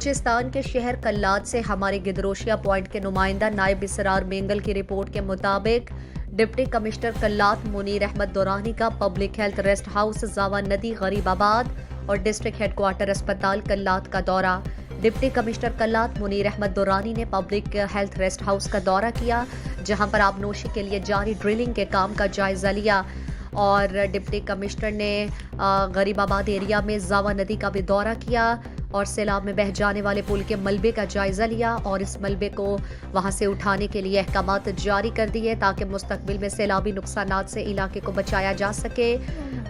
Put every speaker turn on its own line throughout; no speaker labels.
بلوچستان کے شہر کلات سے ہمارے گدروشیا پوائنٹ کے نمائندہ نائب اسرار مینگل کی رپورٹ کے مطابق ڈپٹی کمشنر کلات منیر احمد دورانی کا پبلک ہیلتھ ریسٹ ہاؤس زاوا ندی غریب آباد اور ڈسٹرکٹ ہیڈ کوارٹر اسپتال کلات کا دورہ۔ ڈپٹی کمشنر کلات منیر احمد دورانی نے پبلک ہیلتھ ریسٹ ہاؤس کا دورہ کیا، جہاں پر آبنوشی کے لیے جاری ڈرلنگ کے کام کا جائزہ لیا، اور ڈپٹی کمشنر نے غریب آباد ایریا میں زاوا ندی کا بھی دورہ کیا اور سیلاب میں بہہ جانے والے پل کے ملبے کا جائزہ لیا اور اس ملبے کو وہاں سے اٹھانے کے لیے احکامات جاری کر دیے تاکہ مستقبل میں سیلابی نقصانات سے علاقے کو بچایا جا سکے۔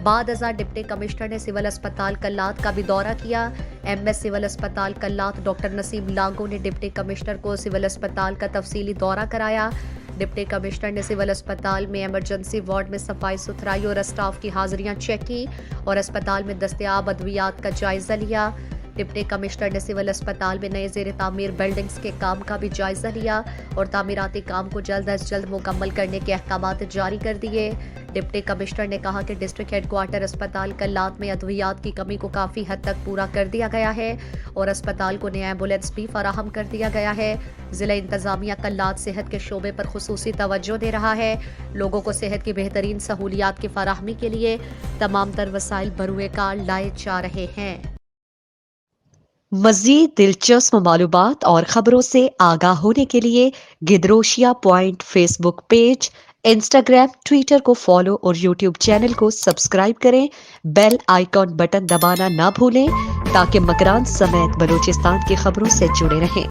بعد ازاں ڈپٹی کمشنر نے سول اسپتال کلات کا بھی دورہ کیا۔ ایم ایس سول اسپتال کلات ڈاکٹر نسیم لاگو نے ڈپٹی کمشنر کو سول اسپتال کا تفصیلی دورہ کرایا۔ ڈپٹی کمشنر نے سول اسپتال میں ایمرجنسی وارڈ میں صفائی ستھرائی اور اسٹاف کی حاضریاں چیک کی اور اسپتال میں دستیاب ادویات کا جائزہ لیا۔ ڈپٹی کمشنر نے سول اسپتال میں نئے زیر تعمیر بلڈنگز کے کام کا بھی جائزہ لیا اور تعمیراتی کام کو جلد از جلد مکمل کرنے کے احکامات جاری کر دیے۔ ڈپٹی کمشنر نے کہا کہ ڈسٹرکٹ ہیڈ کوارٹر اسپتال کلات میں ادویات کی کمی کو کافی حد تک پورا کر دیا گیا ہے اور اسپتال کو نیا ایمبولینس بھی فراہم کر دیا گیا ہے۔ ضلع انتظامیہ کلات صحت کے شعبے پر خصوصی توجہ دے رہا ہے، لوگوں کو صحت کی بہترین سہولیات کی فراہمی کے لیے تمام تر وسائل بروئے کار لائے جا رہے ہیں۔
مزید دلچسپ معلومات اور خبروں سے آگاہ ہونے کے لیے Gedrosia point Facebook page, Instagram, Twitter کو فالو اور یوٹیوب چینل کو سبسکرائب کریں۔ بیل آئیکن بٹن دبانا نہ بھولیں تاکہ مکران سمیت بلوچستان کی خبروں سے جڑے رہیں۔